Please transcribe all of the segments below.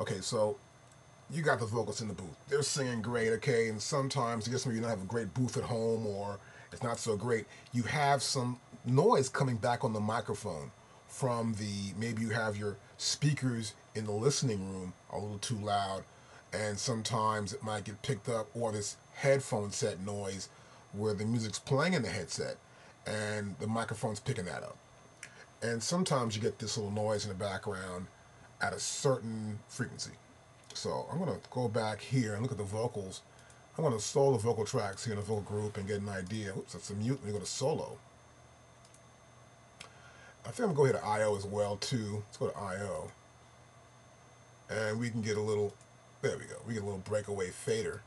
Okay, so you got the vocalists in the booth. They're singing great, okay, and sometimes I guess maybe you don't have a great booth at home or it's not so great. You have some noise coming back on the microphone from the maybe you have your speakers in the listening room a little too loud, and sometimes it might get picked up or this headphone set noise where the music's playing in the headset and the microphone's picking that up. And sometimes you get this little noise in the background at a certain frequency. So I'm going to go back here and look at the vocals. I'm going to solo the vocal tracks here in the vocal group and get an idea. Oops, that's a mute. Let me go to solo. I think I'm going to go here to I/O as well too. Let's go to I/O. And we can get a little, there we go. We get a little breakaway fader.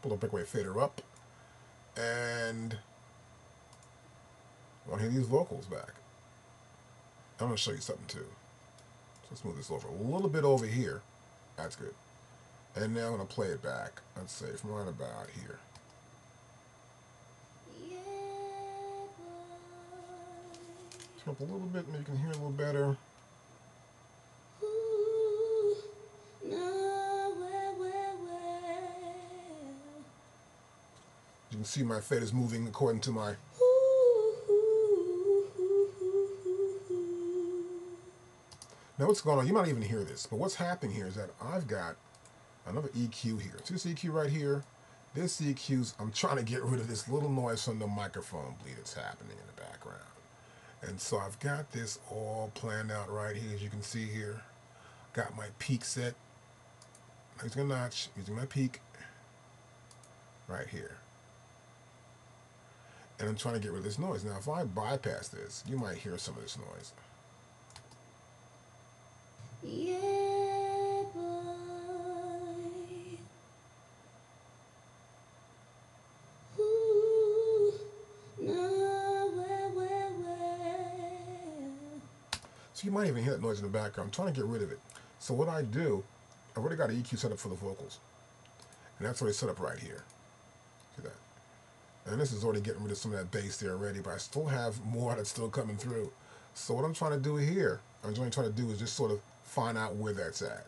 Pull the breakaway fader up. And I want to hear these vocals back. I'm going to show you something too. So let's move this over a little bit over here. That's good. And now I'm going to play it back. Let's say from right about here. Turn up a little bit, maybe you can hear a little better. You can see my fade is moving according to my... Now what's going on, you might even hear this, but what's happening here is that I've got another EQ here. See this EQ right here? This EQ's, I'm trying to get rid of this little noise from the microphone bleed that's happening in the background. And so I've got this all planned out right here, as you can see here. Got my peak set. Using a notch, using my peak right here. And I'm trying to get rid of this noise. Now if I bypass this, you might hear some of this noise. Yeah, boy. Ooh, no, well. So you might even hear that noise in the background. I'm trying to get rid of it. So what I do, I've already got an EQ set up for the vocals. And that's already set up right here. See that? And this is already getting rid of some of that bass there already, but I still have more that's still coming through. So what I'm trying to do here, I'm only trying to do is just sort of find out where that's at.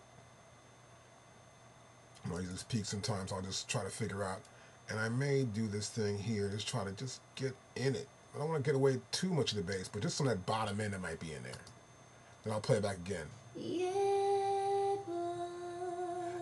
When I use this peak sometimes, I'll just try to figure out, and I may do this thing here, just try to just get in it. I don't want to get away too much of the bass, but just some of that bottom end that might be in there. Then I'll play it back again. Yeah, boy.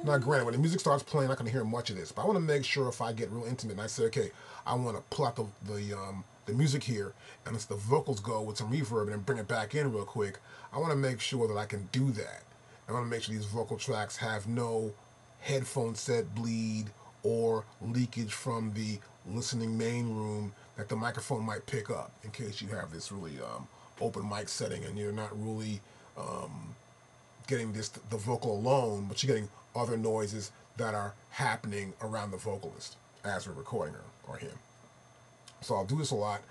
Now granted, when the music starts playing, I'm not going to hear much of this, but I want to make sure if I get real intimate and I say, okay, I want to pull out the music here and let the vocals go with some reverb and then bring it back in real quick, I want to make sure that I can do that. I want to make sure these vocal tracks have no headphone set bleed or leakage from the listening main room that the microphone might pick up in case you have this really open mic setting and you're not really getting the vocal alone, but you're getting other noises that are happening around the vocalist as we're recording her or him. So I'll do this a lot,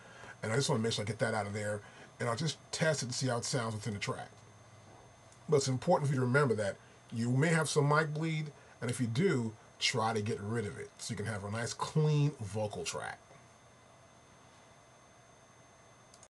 and I just want to make sure I get that out of there, and I'll just test it and see how it sounds within the track. But it's important for you to remember that you may have some mic bleed, and if you do, try to get rid of it so you can have a nice clean vocal track.